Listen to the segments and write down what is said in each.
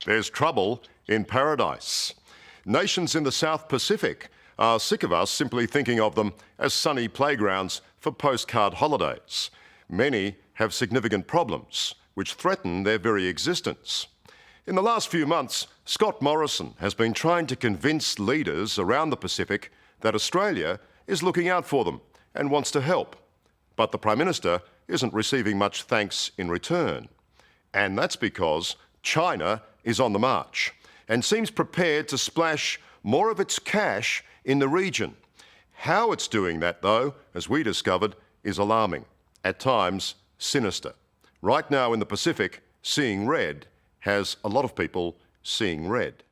There's trouble in paradise. Nations in the South Pacific are sick of us simply thinking of them as sunny playgrounds for postcard holidays. Many have significant problems which threaten their very existence. In the last few months, Scott Morrison has been trying to convince leaders around the Pacific that Australia is looking out for them and wants to help. But the Prime Minister isn't receiving much thanks in return. And that's because China is on the march and seems prepared to splash more of its cash in the region. How it's doing that, though, as we discovered, is alarming, at times sinister. Right now in the Pacific, seeing red has a lot of people seeing red.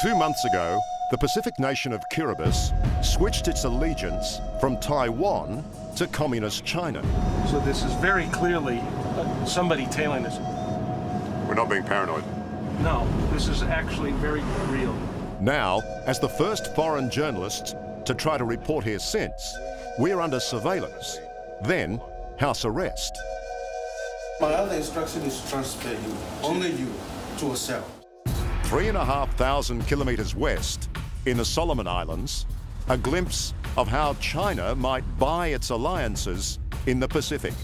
2 months ago, the Pacific nation of Kiribati switched its allegiance from Taiwan to Communist China. So this is very clearly somebody tailing us. We're not being paranoid. No, this is actually very real. Now, as the first foreign journalists to try to report here since, we're under surveillance, then house arrest. My other instruction is to transfer you, only you, to a cell. 3,500 kilometres west, in the Solomon Islands, a glimpse of how China might buy its alliances in the Pacific.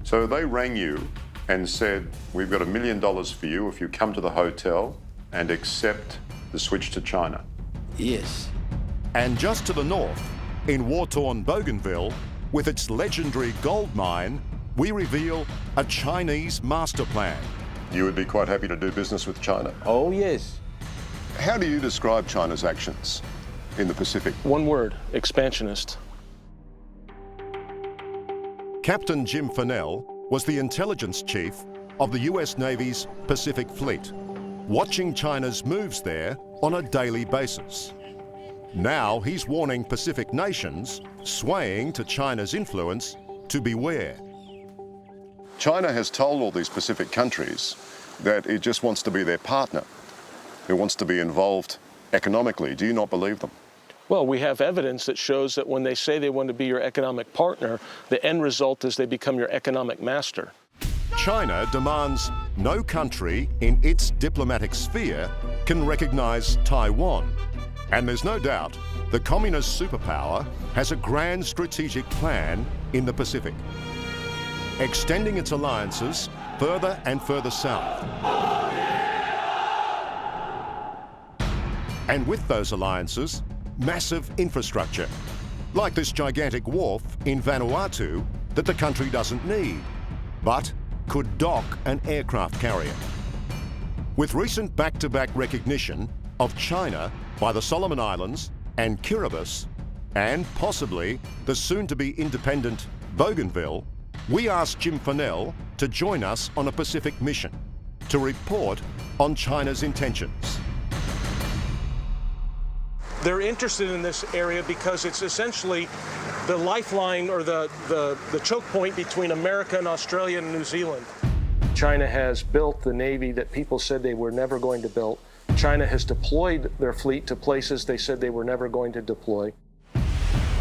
So they rang you and said, we've got $1 million for you if you come to the hotel and accept the switch to China. Yes. And just to the north, in war-torn Bougainville, with its legendary gold mine, we reveal a Chinese master plan. You would be quite happy to do business with China. Oh, yes. How do you describe China's actions in the Pacific? One word, expansionist. Captain Jim Fennell was the intelligence chief of the US Navy's Pacific Fleet, watching China's moves there on a daily basis. Now he's warning Pacific nations swaying to China's influence to beware. China has told all these Pacific countries that it just wants to be their partner. It wants to be involved economically. Do you not believe them? Well, we have evidence that shows that when they say they want to be your economic partner, the end result is they become your economic master. China demands no country in its diplomatic sphere can recognize Taiwan. And there's no doubt the communist superpower has a grand strategic plan in the Pacific, extending its alliances further and further south. And with those alliances, massive infrastructure, like this gigantic wharf in Vanuatu that the country doesn't need, but could dock an aircraft carrier. With recent back-to-back recognition of China by the Solomon Islands and Kiribati, and possibly the soon-to-be independent Bougainville, we asked Jim Fennell to join us on a Pacific mission to report on China's intentions. They're interested in this area because it's essentially the lifeline or the choke point between America and Australia and New Zealand. China has built the Navy that people said they were never going to build. China has deployed their fleet to places they said they were never going to deploy.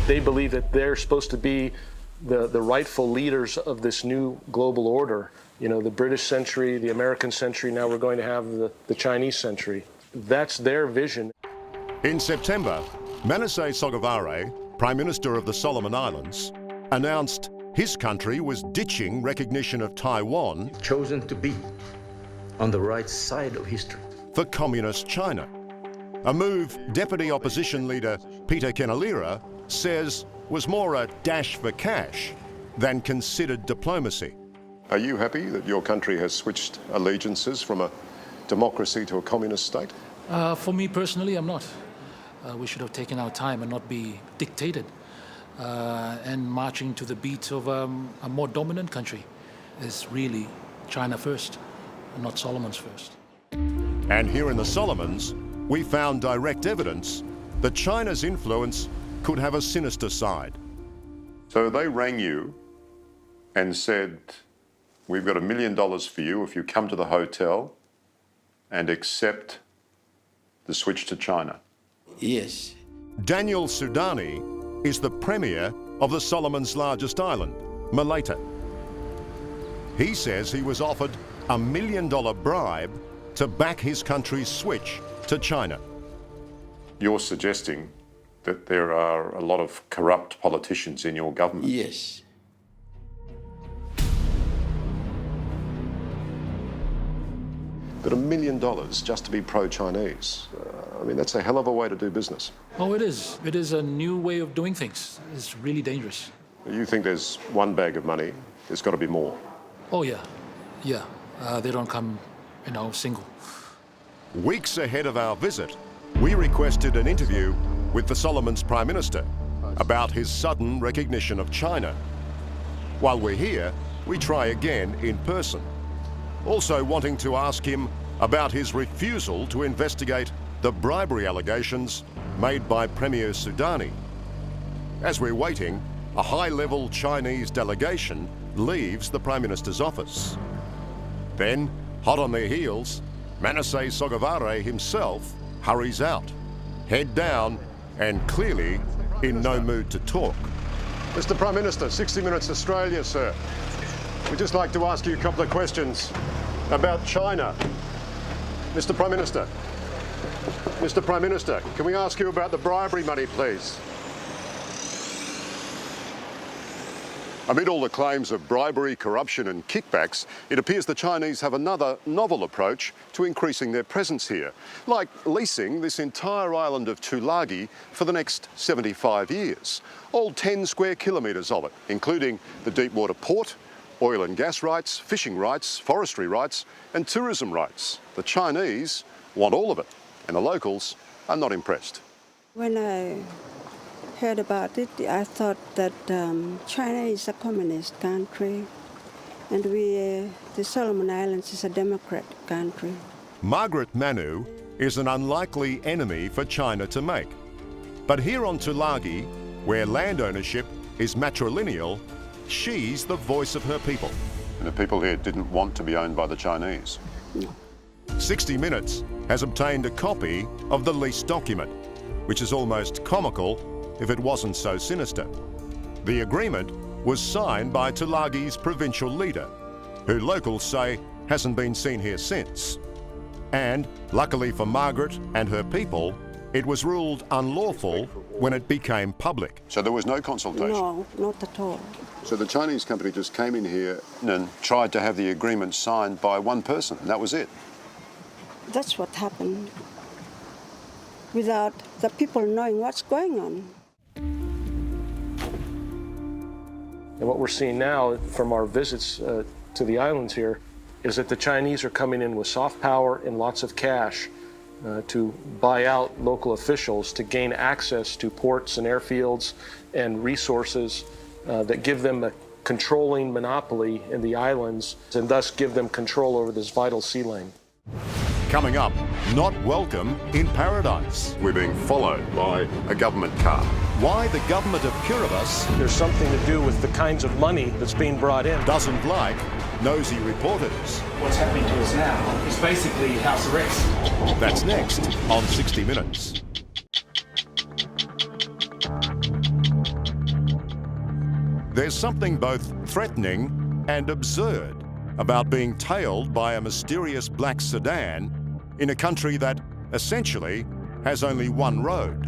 They believe that they're supposed to be the rightful leaders of this new global order. You know, the British century, the American century, now we're going to have the Chinese century. That's their vision. In September, Manasseh Sogavare, Prime Minister of the Solomon Islands, announced his country was ditching recognition of Taiwan, chosen to be on the right side of history, for Communist China. A move Deputy Opposition Leader Peter Kenalira says was more a dash for cash than considered diplomacy. Are you happy that your country has switched allegiances from a democracy to a communist state? For me personally, I'm not. We should have taken our time and not be dictated and marching to the beat of a more dominant country. It's really China first, and not Solomon's first. And here in the Solomons, we found direct evidence that China's influence could have a sinister side. So they rang you and said, we've got $1 million for you if you come to the hotel and accept the switch to China. Yes. Daniel Sudani is the premier of the Solomons' largest island, Malaita. He says he was offered a $1 million bribe to back his country's switch to China. You're suggesting that there are a lot of corrupt politicians in your government? Yes. But $1 million just to be pro-Chinese, I mean, that's a hell of a way to do business. Oh, it is. It is a new way of doing things. It's really dangerous. You think there's one bag of money, there's got to be more. Oh, yeah. Yeah. They don't come, single. Weeks ahead of our visit, we requested an interview with the Solomons Prime Minister about his sudden recognition of China. While we're here, we try again in person, also wanting to ask him about his refusal to investigate the bribery allegations made by Premier Sudani. As we're waiting, a high-level Chinese delegation leaves the Prime Minister's office. Then, hot on their heels, Manasseh Sogavare himself hurries out, head down, and clearly in no mood to talk. Mr. Prime Minister, 60 Minutes Australia, sir. We'd just like to ask you a couple of questions about China. Mr. Prime Minister. Mr. Prime Minister, can we ask you about the bribery money, please? Amid all the claims of bribery, corruption and kickbacks, it appears the Chinese have another novel approach to increasing their presence here, like leasing this entire island of Tulagi for the next 75 years, all 10 square kilometres of it, including the deepwater port, oil and gas rights, fishing rights, forestry rights and tourism rights. The Chinese want all of it, and the locals are not impressed. When I heard about it, I thought that China is a communist country and the Solomon Islands is a democratic country. Margaret Manu is an unlikely enemy for China to make. But here on Tulagi, where land ownership is matrilineal, she's the voice of her people. And the people here didn't want to be owned by the Chinese? No. 60 Minutes has obtained a copy of the lease document, which is almost comical if it wasn't so sinister. The agreement was signed by Tulagi's provincial leader, who locals say hasn't been seen here since. And, luckily for Margaret and her people, it was ruled unlawful when it became public. So there was no consultation? No, not at all. So the Chinese company just came in here and tried to have the agreement signed by one person, and that was it? That's what happened, without the people knowing what's going on. And what we're seeing now from our visits to the islands here is that the Chinese are coming in with soft power and lots of cash to buy out local officials to gain access to ports and airfields and resources that give them a controlling monopoly in the islands and thus give them control over this vital sea lane. Coming up, not welcome in paradise. We're being followed by a government car. Why the government of Kiribati There's something to do with the kinds of money that's being brought in. doesn't like nosy reporters. What's happening to us now is basically house arrest. That's next on 60 Minutes. There's something both threatening and absurd about being tailed by a mysterious black sedan in a country that essentially has only one road.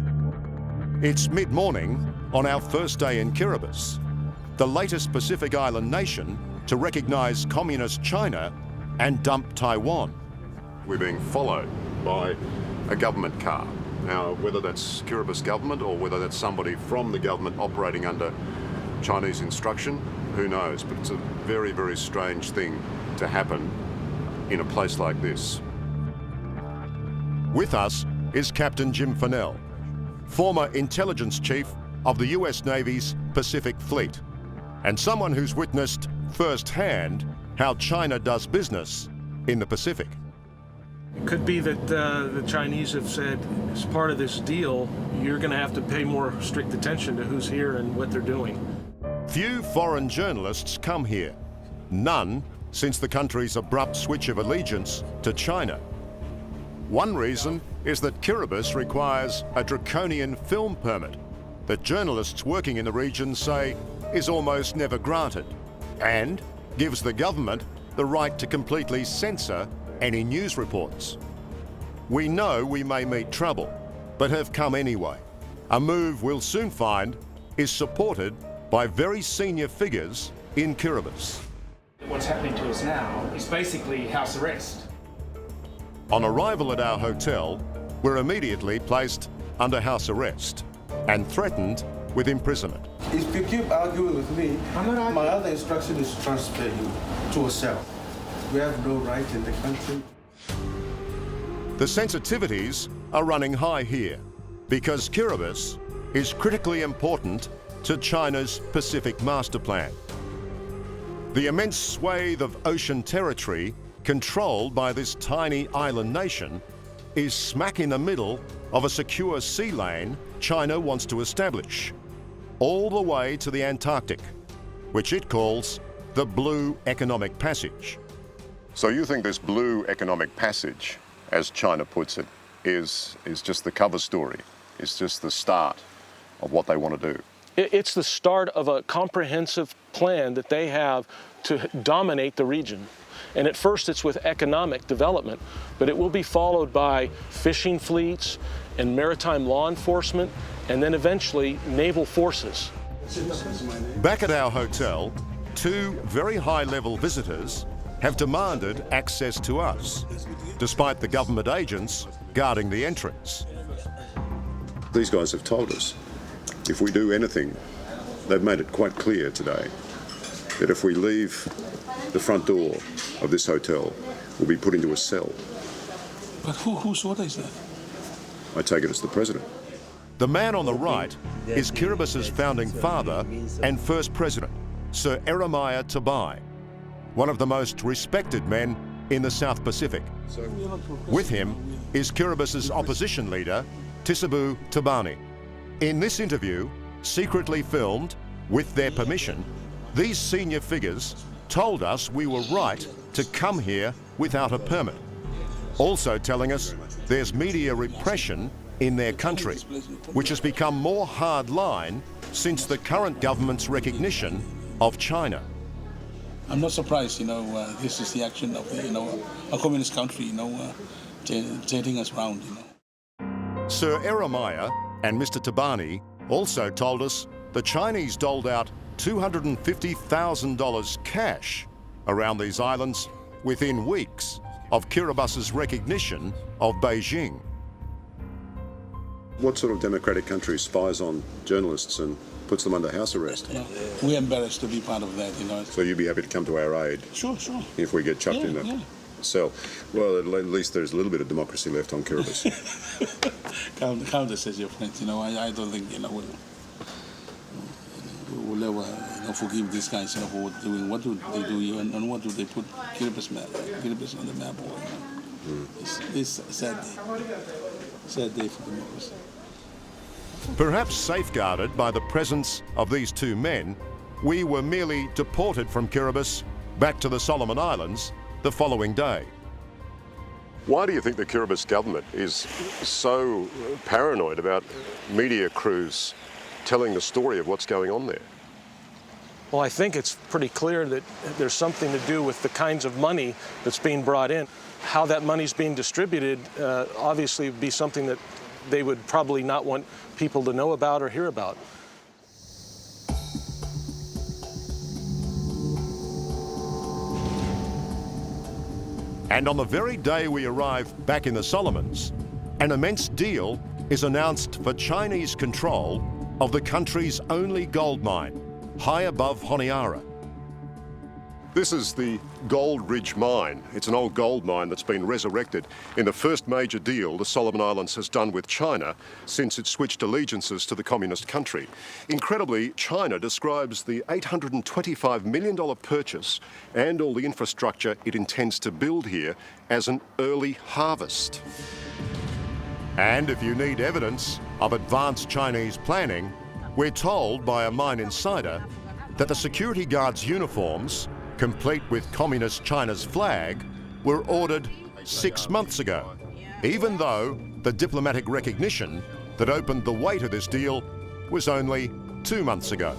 It's mid-morning on our first day in Kiribati, the latest Pacific Island nation to recognize communist China and dump Taiwan. We're being followed by a government car. Now, whether that's Kiribati government or whether that's somebody from the government operating under Chinese instruction, who knows? But it's a very, very strange thing to happen in a place like this. With us is Captain Jim Fennell, former intelligence chief of the US Navy's Pacific Fleet, and someone who's witnessed firsthand how China does business in the Pacific. It could be that the Chinese have said, as part of this deal, you're going to have to pay more strict attention to who's here and what they're doing. Few foreign journalists come here, none since the country's abrupt switch of allegiance to China. One reason is that Kiribati requires a draconian film permit that journalists working in the region say is almost never granted. And gives the government the right to completely censor any news reports. We know we may meet trouble, but have come anyway. A move we'll soon find is supported by very senior figures in Kiribati. What's happening to us now is basically house arrest. On arrival at our hotel, we're immediately placed under house arrest and threatened with imprisonment. If you keep arguing with me, my other instruction is to transfer you to a cell. We have no right in the country. The sensitivities are running high here because Kiribati is critically important to China's Pacific Master Plan. The immense swathe of ocean territory controlled by this tiny island nation is smack in the middle of a secure sea lane China wants to establish, all the way to the Antarctic, which it calls the Blue Economic Passage. So you think this blue economic passage, as China puts it, is just the cover story? It's just the start of what they want to do? It's the start of a comprehensive plan that they have to dominate the region. And at first it's with economic development, but it will be followed by fishing fleets and maritime law enforcement, and then eventually naval forces. Back at our hotel, two very high-level visitors have demanded access to us, despite the government agents guarding the entrance. These guys have told us if we do anything, they've made it quite clear today that if we leave the front door of this hotel, we'll be put into a cell. But whose order is that? I take it as the president. The man on the right is Kiribati's founding father and first president, Sir Eremiah Tabai, one of the most respected men in the South Pacific. With him is Kiribati's opposition leader, Tisabu Tabani. In this interview, secretly filmed with their permission, these senior figures told us we were right to come here without a permit, also telling us there's media repression in their country, which has become more hardline since the current government's recognition of China. I'm not surprised, this is the action of, a communist country, taking us around, Sir Eremiah and Mr. Tabani also told us the Chinese doled out $250,000 cash around these islands within weeks of Kiribati's recognition of Beijing. What sort of democratic country spies on journalists and puts them under house arrest? We're embarrassed to be part of that, So you'd be happy to come to our aid? Sure. If we get chucked in the cell. Well, at least there's a little bit of democracy left on Kiribati. Count us as your friends, I don't think, we'll never forgive these guys for doing what do they do and what do they put Kiribati on the map. It's a sad day for democracy. Perhaps safeguarded by the presence of these two men, we were merely deported from Kiribati back to the Solomon Islands the following day. Why do you think the Kiribati government is so paranoid about media crews telling the story of what's going on there? Well, I think it's pretty clear that there's something to do with the kinds of money that's being brought in. How that money's being distributed obviously would be something that they would probably not want people to know about or hear about. And on the very day we arrive back in the Solomons, an immense deal is announced for Chinese control of the country's only gold mine, high above Honiara. This is the Gold Ridge Mine. It's an old gold mine that's been resurrected in the first major deal the Solomon Islands has done with China since it switched allegiances to the communist country. Incredibly, China describes the $825 million purchase and all the infrastructure it intends to build here as an early harvest. And if you need evidence of advanced Chinese planning, we're told by a mine insider that the security guards' uniforms, complete with Communist China's flag, were ordered 6 months ago, even though the diplomatic recognition that opened the way to this deal was only 2 months ago.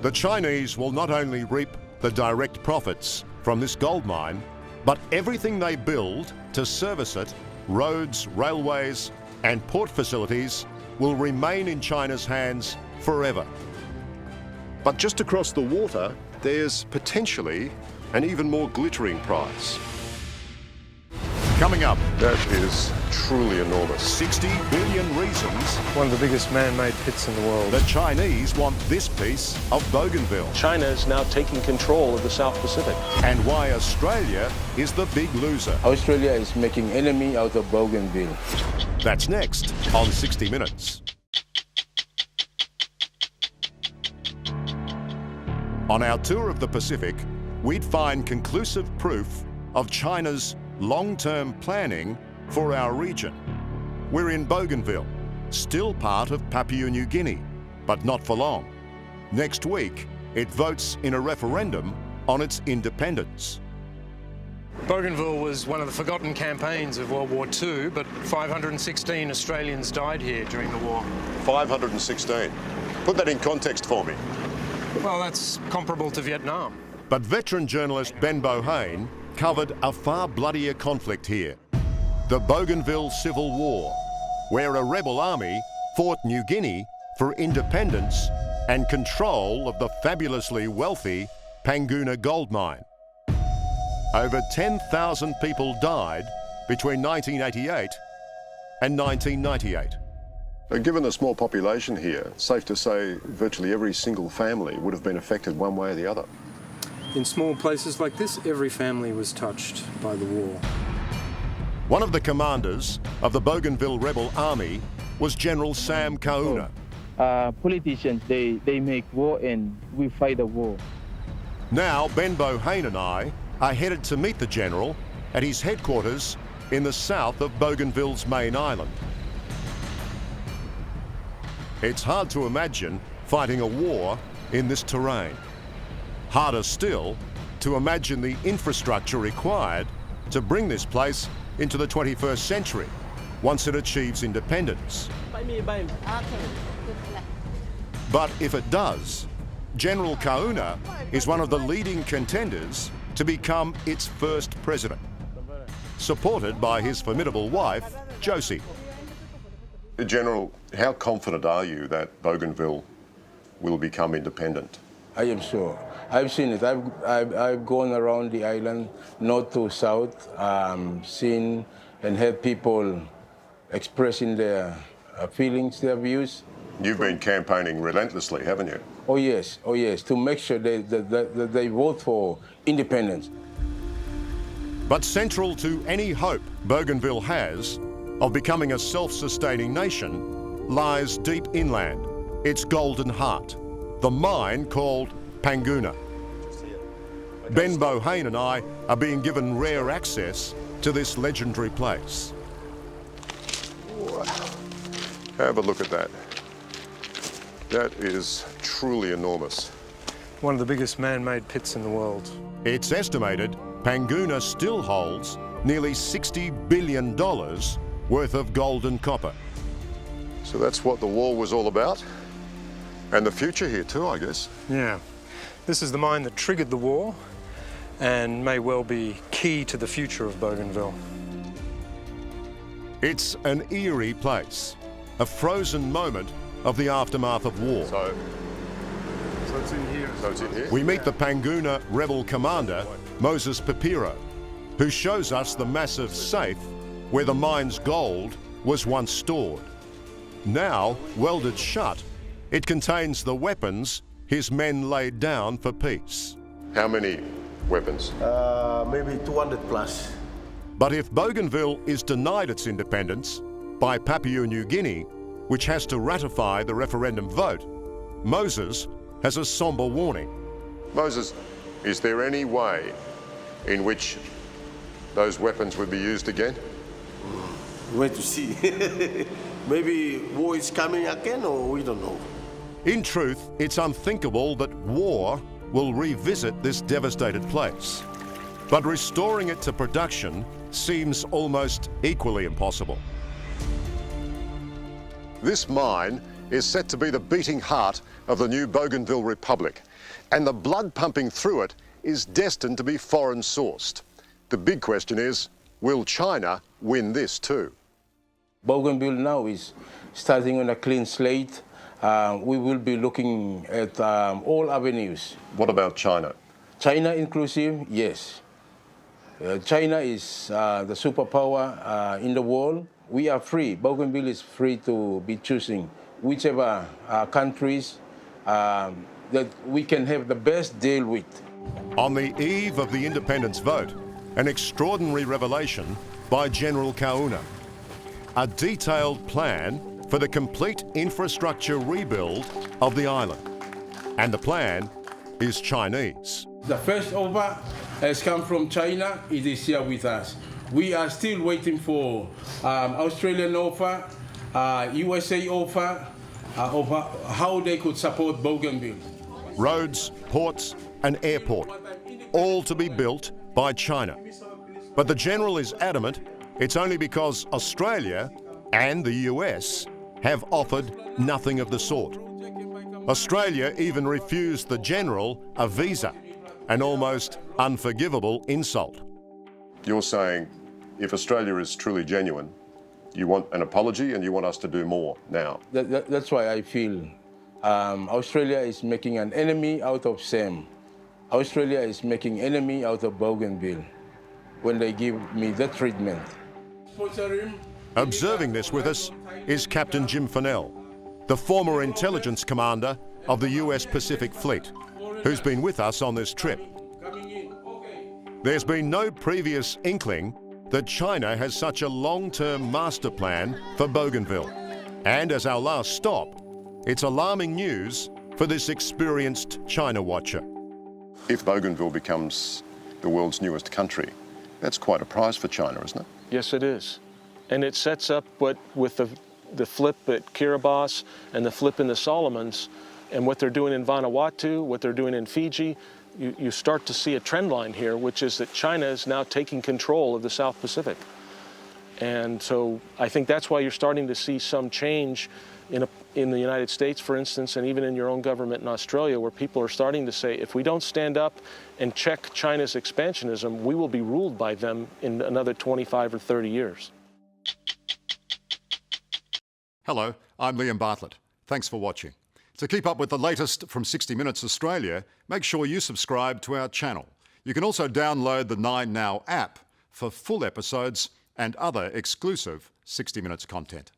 The Chinese will not only reap the direct profits from this gold mine, but everything they build to service it, roads, railways, and port facilities, will remain in China's hands forever. But just across the water, there's potentially an even more glittering prize. Coming up, that is truly enormous. 60 billion reasons One of the biggest man-made pits in the world. the Chinese want this piece of Bougainville, China is now taking control of the South Pacific. and why Australia is the big loser. Australia is making enemy out of Bougainville. That's next on 60 Minutes. On our tour of the Pacific, we'd find conclusive proof of China's long-term planning for our region. We're in Bougainville, still part of Papua New Guinea, but not for long. Next week, it votes in a referendum on its independence. Bougainville was one of the forgotten campaigns of World War II, but 516 Australians died here during the war. 516. Put that in context for me. Well, that's comparable to Vietnam. But veteran journalist Ben Bohane covered a far bloodier conflict here. The Bougainville Civil War, where a rebel army fought New Guinea for independence and control of the fabulously wealthy Panguna gold mine. Over 10,000 people died between 1988 and 1998. Given the small population here, safe to say virtually every single family would have been affected one way or the other. In small places like this, every family was touched by the war. One of the commanders of the Bougainville rebel army was General Sam Kauna. Politicians, they make war and we fight the war. Now, Ben Bohane and I are headed to meet the general at his headquarters in the south of Bougainville's main island. It's hard to imagine fighting a war in this terrain. Harder still to imagine the infrastructure required to bring this place into the 21st century once it achieves independence. But if it does, General Kauna is one of the leading contenders to become its first president, supported by his formidable wife, Josie. General, how confident are you that Bougainville will become independent? I am sure. I've seen it. I've gone around the island, north to south, seen and heard people expressing their feelings, their views. You've been campaigning relentlessly, haven't you? Oh yes, to make sure that they vote for independence. But central to any hope Bougainville has of becoming a self-sustaining nation lies deep inland, its golden heart, the mine called Panguna. Ben Bohane and I are being given rare access to this legendary place. Wow. Have a look at that. That is truly enormous. One of the biggest man-made pits in the world. It's estimated Panguna still holds nearly $60 billion worth of gold and copper. So that's what the war was all about? And the future here too, I guess. Yeah. This is the mine that triggered the war and may well be key to the future of Bougainville. It's an eerie place, a frozen moment of the aftermath of war. So it's in here. So it's in here? We meet the Panguna rebel commander, Moses Papiro, who shows us the massive safe where the mine's gold was once stored. Now, welded shut, it contains the weapons his men laid down for peace. How many weapons? Maybe 200 plus. But if Bougainville is denied its independence by Papua New Guinea, which has to ratify the referendum vote, Moses has a somber warning. Moses, is there any way in which those weapons would be used again? Wait to see. Maybe war is coming again, or we don't know. In truth, it's unthinkable that war will revisit this devastated place. But restoring it to production seems almost equally impossible. This mine is set to be the beating heart of the new Bougainville Republic, and the blood pumping through it is destined to be foreign sourced. The big question is, will China win this too? Bougainville now is starting on a clean slate. We will be looking at all avenues. What about China? China inclusive, yes. China is the superpower in the world. We are free. Bougainville is free to be choosing whichever countries that we can have the best deal with. On the eve of the independence vote, an extraordinary revelation by General Kauna. A detailed plan for the complete infrastructure rebuild of the island. And the plan is Chinese. The first offer has come from China. It is here with us. We are still waiting for Australian offer, USA offer of how they could support Bougainville. Roads, ports, and airport, all to be built by China. But the General is adamant it's only because Australia and the US have offered nothing of the sort. Australia even refused the General a visa, an almost unforgivable insult. You're saying if Australia is truly genuine, you want an apology and you want us to do more now? That's why I feel Australia is making an enemy out of Sam. Australia is making enemy out of Bougainville when they give me that treatment. Observing this with us is Captain Jim Fennell, the former intelligence commander of the US Pacific Fleet, who's been with us on this trip. There's been no previous inkling that China has such a long-term master plan for Bougainville. And as our last stop, it's alarming news for this experienced China watcher. If Bougainville becomes the world's newest country, that's quite a prize for China, isn't it? Yes, it is. And it sets up what with the flip at Kiribati and the flip in the Solomons and what they're doing in Vanuatu, what they're doing in Fiji, you start to see a trend line here, which is that China is now taking control of the South Pacific. And so I think that's why you're starting to see some change in the United States, for instance, and even in your own government in Australia, where people are starting to say, if we don't stand up and check China's expansionism, we will be ruled by them in another 25 or 30 years. Hello, I'm Liam Bartlett. Thanks for watching. To keep up with the latest from 60 Minutes Australia, make sure you subscribe to our channel. You can also download the 9Now app for full episodes and other exclusive 60 Minutes content.